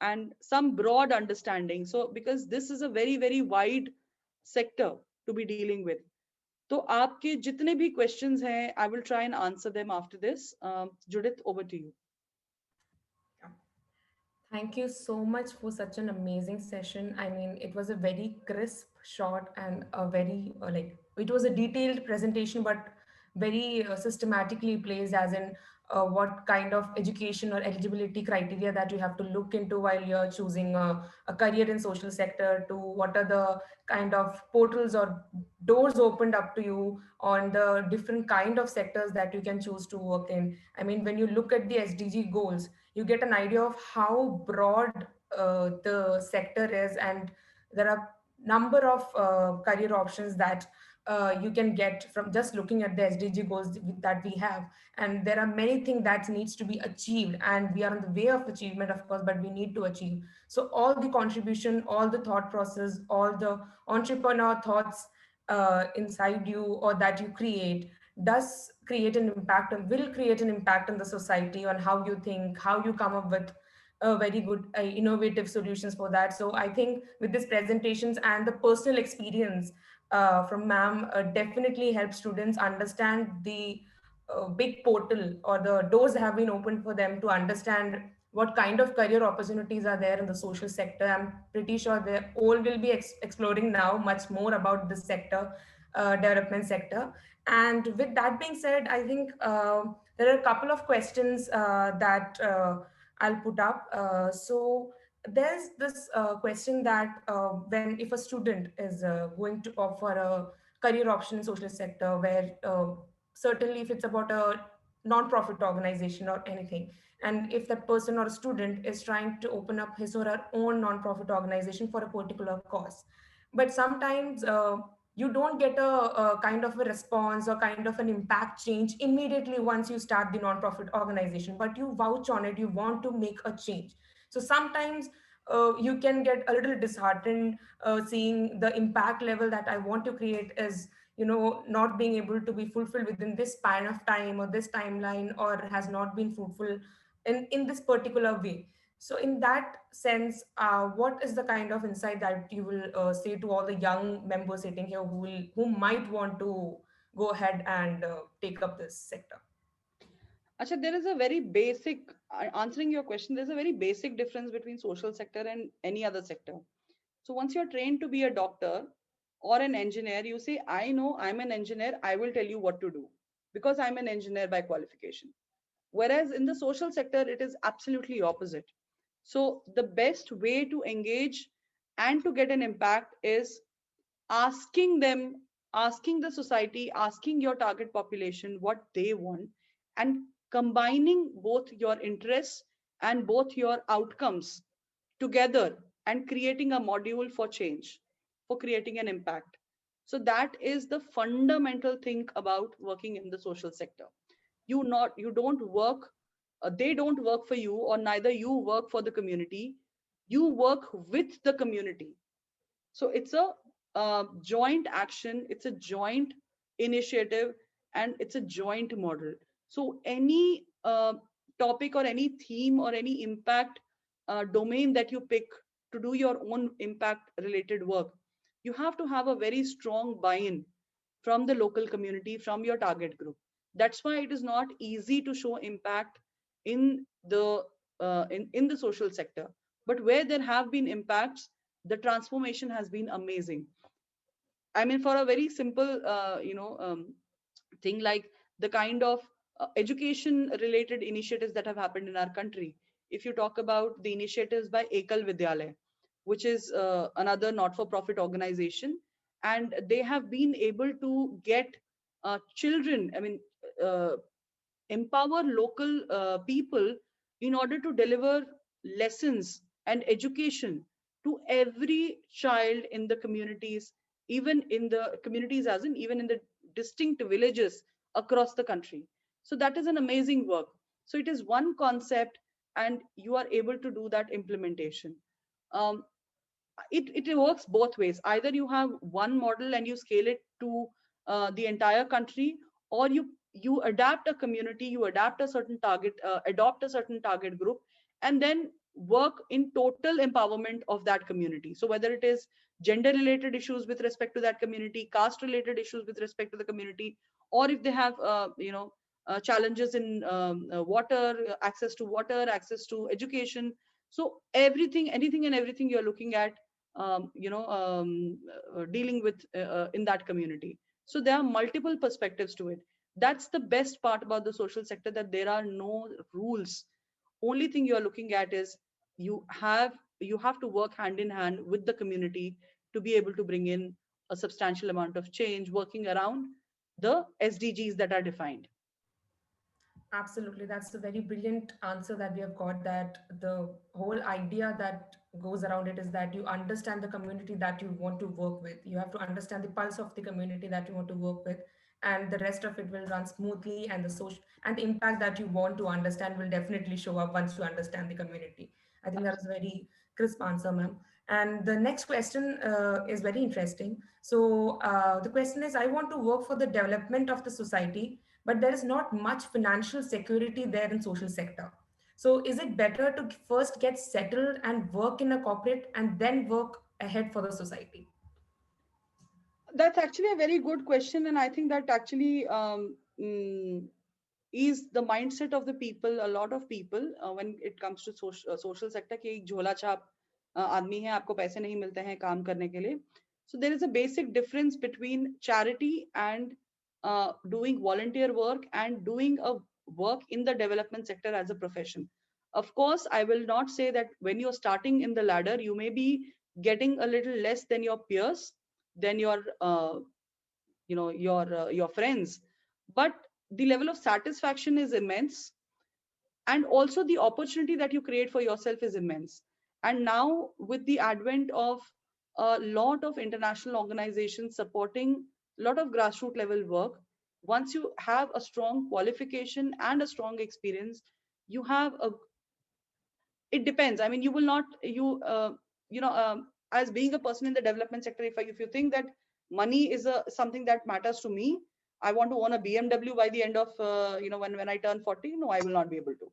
and some broad understanding. So because this is a very very wide sector to be dealing with, तो आपके जितने भी questions हैं, I will try and answer them after this. Judith, over to you. Yeah. Thank you so much for such an amazing session. I mean, it was a very crisp, short, and a very like it was a detailed presentation, but very systematically placed, as in what kind of education or eligibility criteria that you have to look into while you're choosing a career in social sector, to what are the kind of portals or doors opened up to you on the different kind of sectors that you can choose to work in. I mean, when you look at the SDG goals, you get an idea of how broad the sector is, and there are number of career options that you can get from just looking at the SDG goals that we have. And there are many things that needs to be achieved, and we are on the way of achievement, of course, but we need to achieve. So all the contribution, all the thought process, all the entrepreneur thoughts inside you or that you create does create an impact and will create an impact on the society, on how you think, how you come up with very good innovative solutions for that. So I think with these presentations and the personal experience from ma'am definitely help students understand the big portal, or the doors have been opened for them to understand what kind of career opportunities are there in the social sector. I'm pretty sure they all will be exploring now much more about this sector, development sector. And with that being said, I think there are a couple of questions that I'll put up. So there's this question that when if a student is going to offer a career option in social sector, where certainly if it's about a non-profit organization or anything, and if that person or a student is trying to open up his or her own non-profit organization for a particular cause, but sometimes you don't get a kind of a response or kind of an impact change immediately once you start the non-profit organization, but you vouch on it, you want to make a change. So sometimes you can get a little disheartened seeing the impact level that I want to create is, not being able to be fulfilled within this span of time or this timeline, or has not been fruitful in this particular way. So in that sense, what is the kind of insight that you will say to all the young members sitting here who might want to go ahead and take up this sector? Acha, there is a very basic, answering your question, there's a very basic difference between social sector and any other sector. So once you're trained to be a doctor or an engineer, you say, I know I'm an engineer, I will tell you what to do because I'm an engineer by qualification. Whereas in the social sector, it is absolutely opposite. So the best way to engage and to get an impact is asking them, asking the society, asking your target population what they want, and combining both your interests and both your outcomes together and creating a module for change, for creating an impact. So that is the fundamental thing about working in the social sector. You don't work, they don't work for you, or neither you work for the community, you work with the community. So it's a joint action, it's a joint initiative, and it's a joint model. So any topic or any theme or any impact domain that you pick to do your own impact related work, you have to have a very strong buy-in from the local community, from your target group. That's why it is not easy to show impact in the in the social sector. But where there have been impacts, the transformation has been amazing. I mean, for a very simple thing like the kind of education related initiatives that have happened in our country. If you talk about the initiatives by Ekal Vidyalay, which is another not for profit organization, and they have been able to get children, I mean, uh, empower local people in order to deliver lessons and education to every child in the communities, even in the communities, as in even in the distinct villages across the country. So that is an amazing work. So it is one concept, and you are able to do that implementation. Um, it works both ways. Either you have one model and you scale it to the entire country, or you adapt a community, you adapt a certain target, adopt a certain target group, and then work in total empowerment of that community. So whether it is gender related issues with respect to that community, caste related issues with respect to the community, or if they have challenges in water, access to water, access to education. So everything, anything and everything you're looking at, dealing with in that community. So there are multiple perspectives to it. That's the best part about the social sector, that there are no rules. Only thing you are looking at is you have to work hand in hand with the community to be able to bring in a substantial amount of change, working around the SDGs that are defined. Absolutely. That's a very brilliant answer that we have got. That the whole idea that goes around it is that you understand the community that you want to work with. You have to understand the pulse of the community that you want to work with, and the rest of it will run smoothly. And the social and the impact that you want to understand will definitely show up once you understand the community. I think that is a very crisp answer, ma'am. And the next question is very interesting. So the question is, I want to work for the development of the society, but there is not much financial security there in social sector. So is it better to first get settled and work in a corporate and then work ahead for the society? That's actually a very good question, and I think that actually is the mindset of the people, a lot of people, when it comes to social sector, कि एक झोला छाप आदमी है, आपको पैसे नहीं मिलते हैं काम करने के लिए. So there is a basic difference between charity and doing volunteer work and doing a work in the development sector as a profession. Of course, I will not say that when you're starting in the ladder, you may be getting a little less than your peers, than your friends, but the level of satisfaction is immense, and also the opportunity that you create for yourself is immense. And now with the advent of a lot of international organizations supporting a lot of grassroots level work, once you have a strong qualification and a strong experience, you have a, it depends. I mean, you will not, you know as being a person in the development sector, if you think that money is something that matters to me, I want to own a BMW by the end of when I turn 40, no, I will not be able to.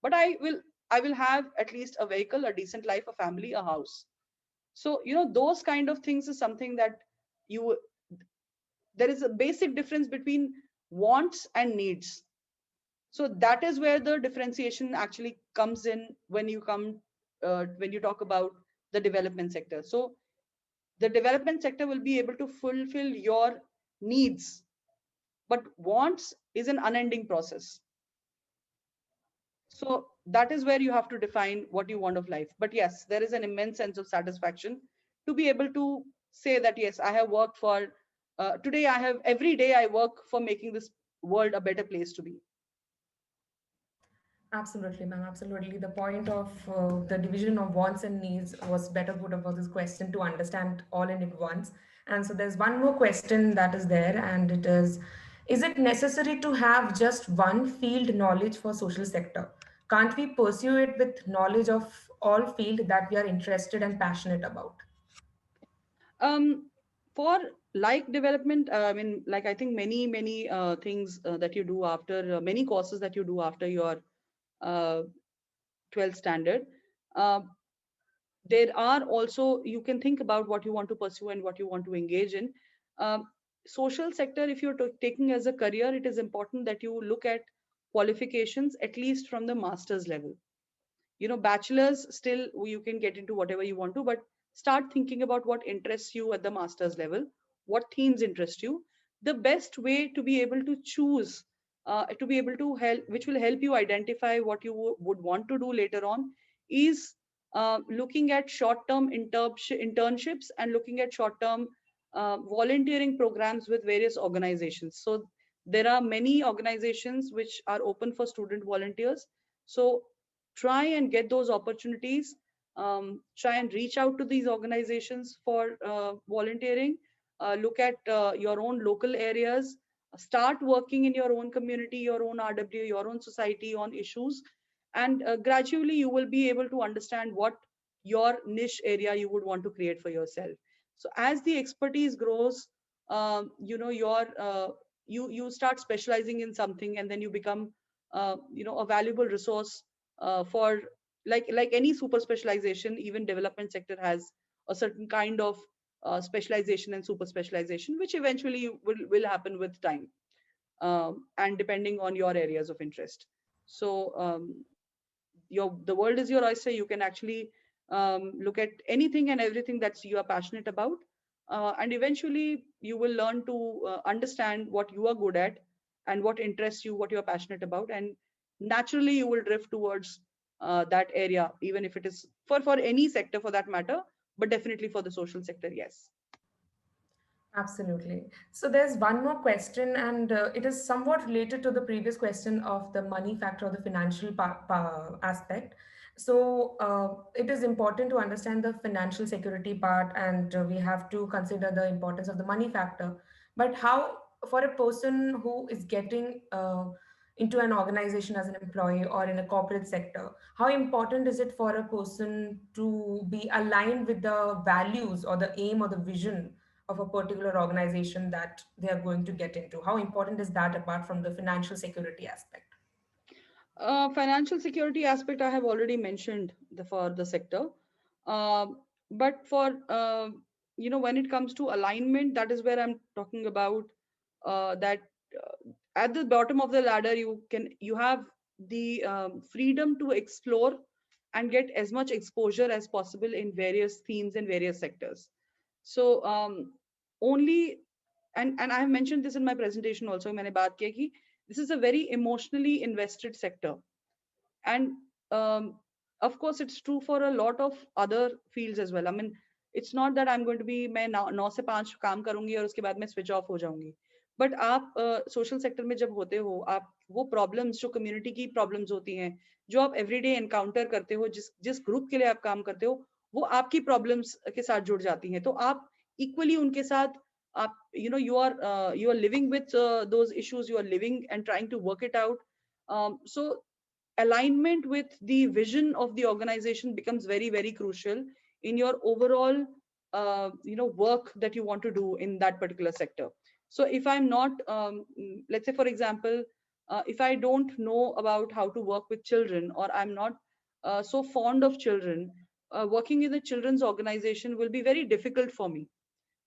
But I will have at least a vehicle, a decent life, a family, a house. So those kind of things is something that you there is a basic difference between wants and needs. So that is where the differentiation actually comes in when you talk about the development sector. So the development sector will be able to fulfill your needs, but wants is an unending process. So that is where you have to define what you want of life. But yes, there is an immense sense of satisfaction to be able to say that yes, I have worked for today, I have every day I work for making this world a better place to be. Absolutely, ma'am. Absolutely. The point of the division of wants and needs was better put about this question to understand all in it once. And so there's one more question that is there, and it is it necessary to have just one field knowledge for social sector? Can't we pursue it with knowledge of all field that we are interested and passionate about? um for like development, I mean, like, I think many things that you do after many courses that you do after your uh, 12th standard, uh, there are also, you can think about what you want to pursue and what you want to engage in. um, Social sector, if you're taking as a career, it is important that you look at qualifications at least from the master's level. Bachelor's, still you can get into whatever you want to, but start thinking about what interests you at the master's level, what themes interest you. The best way to be able to choose, to be able to help, which will help you identify what you would want to do later on, is looking at short-term internships and looking at short-term volunteering programs with various organizations. So there are many organizations which are open for student volunteers. So try and get those opportunities. Try and reach out to these organizations for volunteering. Look at your own local areas. Start working in your own community, your own RW, your own society on issues, and gradually you will be able to understand what your niche area you would want to create for yourself. So as the expertise grows, you start specializing in something, and then you become a valuable resource for like any super specialization, even development sector has a certain kind of specialization and super specialization, which eventually will happen with time, and depending on your areas of interest. So the world is your oyster. You can actually look at anything and everything that you are passionate about, and eventually you will learn to understand what you are good at and what interests you, what you are passionate about, and naturally you will drift towards that area, even if it is for any sector for that matter, but definitely for the social sector, yes. Absolutely. So there's one more question, and it is somewhat related to the previous question of the money factor or the financial aspect. So it is important to understand the financial security part, and we have to consider the importance of the money factor. But how, for a person who is getting into an organization as an employee or in a corporate sector, how important is it for a person to be aligned with the values or the aim or the vision of a particular organization that they are going to get into? How important is that apart from the financial security aspect? Financial security aspect I have already mentioned for the sector. Um, but for when it comes to alignment, that is where I'm talking about that at the bottom of the ladder you have the freedom to explore and get as much exposure as possible in various themes and various sectors. So only and I have mentioned this in my presentation also. मैंने बात किया कि this is a very emotionally invested sector, and of course it's true for a lot of other fields as well. I mean, it's not that I'm going to be मैं 9 से 5 काम करूंगी और उसके बाद मैं switch off हो जाऊंगी. बट आप सोशल सेक्टर में जब होते हो, आप वो प्रॉब्लम्स जो कम्युनिटी की प्रॉब्लम्स होती हैं, जो आप एवरीडे एनकाउंटर करते हो, जिस जिस ग्रुप के लिए आप काम करते हो, वो आपकी प्रॉब्लम्स के साथ जुड़ जाती हैं, तो आप इक्वली उनके साथ आप you are living with those issues, you are living and trying to work it out. So alignment with the vision of the organization becomes very very crucial in your overall work that you want to do in that particular sector. So if I'm not let's say for example, if I don't know about how to work with children, or I'm not so fond of children, working in a children's organization will be very difficult for me,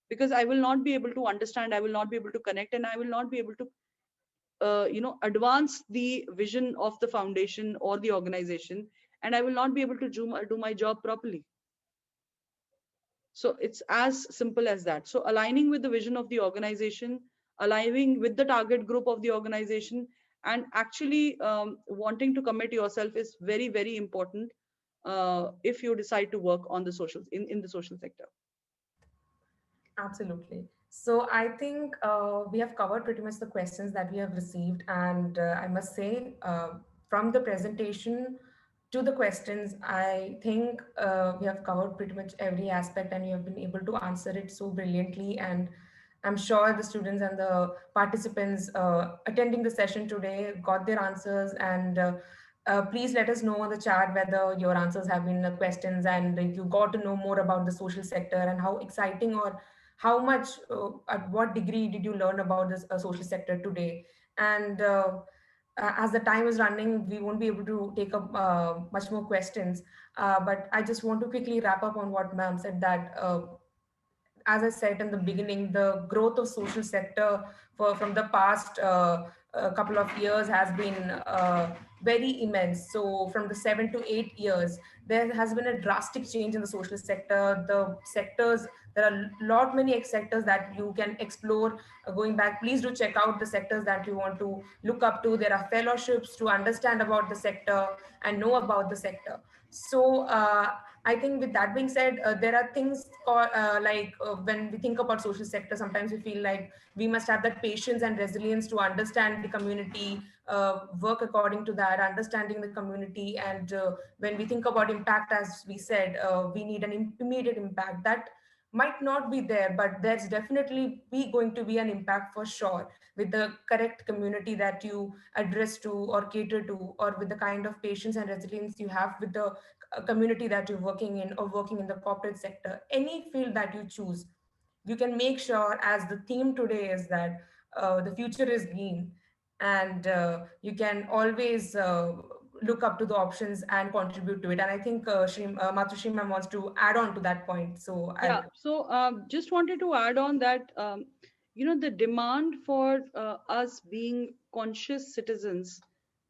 because I will not be able to understand, I will not be able to connect, and I will not be able to advance the vision of the foundation or the organization, and I will not be able to do my job properly. So it's as simple as that. So aligning with the vision of the organization, aligning with the target group of the organization, and actually wanting to commit yourself is very very important if you decide to work on the social in the social sector. Absolutely. So I think we have covered pretty much the questions that we have received, and I must say, from the presentation to the questions, I think we have covered pretty much every aspect, and you have been able to answer it so brilliantly. And I'm sure the students and the participants attending the session today got their answers. And please let us know on the chat whether your answers have been questions, and if you got to know more about the social sector and how exciting or how much, at what degree did you learn about this social sector today. And as the time is running, we won't be able to take up much more questions. But I just want to quickly wrap up on what ma'am said, that as I said in the beginning, the growth of social sector from the past couple of years has been very immense. So from the 7 to 8 years, there has been a drastic change in the social sector. The sectors, there are a lot many sectors that you can explore. Going back, please do check out the sectors that you want to look up to. There are fellowships to understand about the sector and know about the sector. So I think with that being said, there are things like when we think about social sector, sometimes we feel like we must have that patience and resilience to understand the community, work according to that, understanding the community. And when we think about impact, as we said, we need an immediate impact that might not be there, but there's definitely be going to be an impact for sure with the correct community that you address to or cater to, or with the kind of patience and resilience you have with the community that you're working in, or working in the corporate sector, any field that you choose, you can make sure, as the theme today is that the future is green, and you can always look up to the options and contribute to it. And I think Matrushri ma'am wants to add on to that point. So I'll. Yeah, so just wanted to add on that, the demand for us being conscious citizens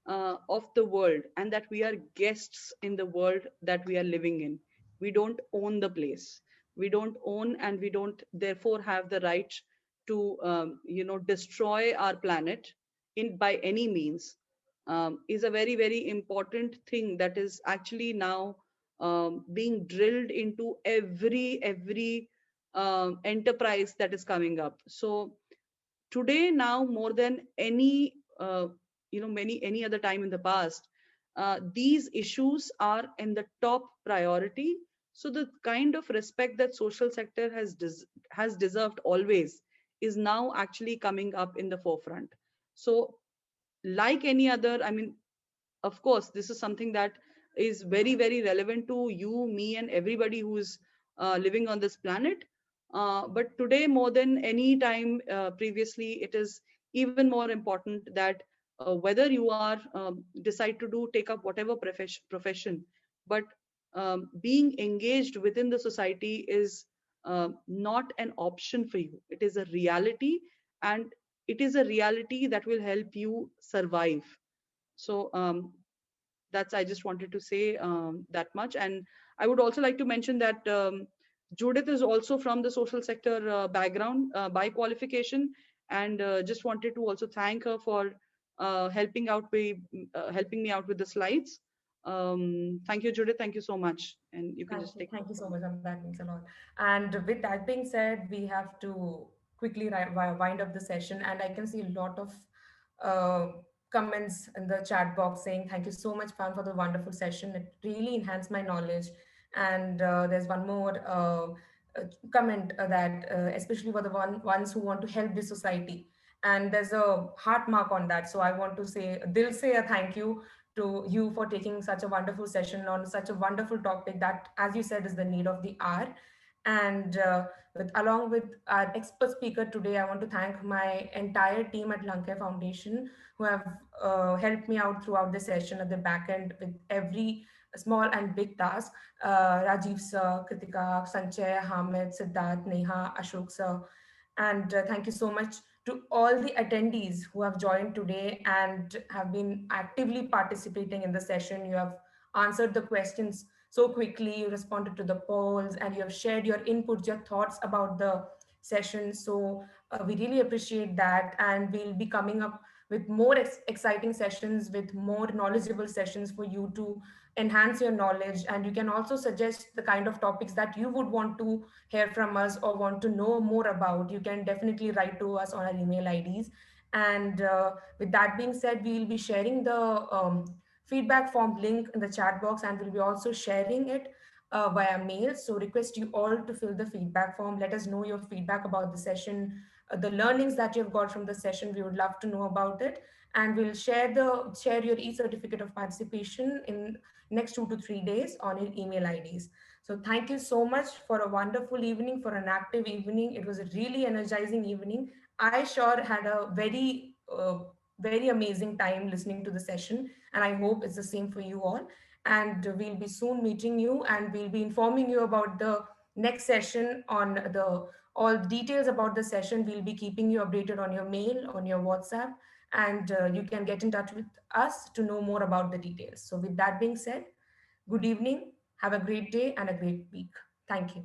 of the world, and that we are guests in the world that we are living in. We don't own the place. We don't own, and we don't therefore have the right to, destroy our planet in by any means. Is a very, very important thing that is actually now being drilled into every enterprise that is coming up. So today, now more than any other time in the past, these issues are in the top priority. So the kind of respect that social sector has deserved always is now actually coming up in the forefront. So like any other, I mean, of course, this is something that is very, very relevant to you, me, and everybody who's living on this planet. But today, more than any time previously, it is even more important that whether you are decide to do take up whatever profession, but being engaged within the society is not an option for you. It is a reality, and it is a reality that will help you survive. So that's, I just wanted to say that much. And I would also like to mention that Judith is also from the social sector background by qualification, and just wanted to also thank her for helping me out with the slides. Thank you, Judith. Thank you so much, and you can just take Thank you so from much. That means a lot. And with that being said, we have to quickly wind up the session. And I can see a lot of uh, comments in the chat box saying, "Thank you so much, Pam, for the wonderful session. It really enhanced my knowledge." And there's one more comment that, especially for the ones who want to help the society. And there's a heart mark on that. So I want to say, Dil say a thank you to you for taking such a wonderful session on such a wonderful topic that, as you said, is the need of the hour. And along with our expert speaker today, I want to thank my entire team at Lankhe Foundation who have helped me out throughout the session at the back end with every small and big task. Rajiv sir, Kritika, Sanjay, Hamid, Siddharth, Neha, Ashok sir, and thank you so much to all the attendees who have joined today and have been actively participating in the session. You have answered the questions so quickly, you responded to the polls, and you have shared your inputs, your thoughts about the session. So we really appreciate that. And we'll be coming up with more exciting sessions, with more knowledgeable sessions for you to enhance your knowledge. And you can also suggest the kind of topics that you would want to hear from us or want to know more about. You can definitely write to us on our email IDs. And with that being said, we will be sharing the feedback form link in the chat box, and we'll be also sharing it via mail. So request you all to fill the feedback form. Let us know your feedback about the session, the learnings that you've got from the session. We would love to know about it. And we'll share your e-certificate of participation in next 2 to 3 days on your email IDs. So thank you so much for a wonderful evening, for an active evening. It was a really energizing evening. I sure had a very amazing time listening to the session, and I hope it's the same for you all. And we'll be soon meeting you, and we'll be informing you about the next session on the all details about the session. We'll be keeping you updated on your mail, on your WhatsApp, and you can get in touch with us to know more about the details. So with that being said, good evening, have a great day and a great week. Thank you.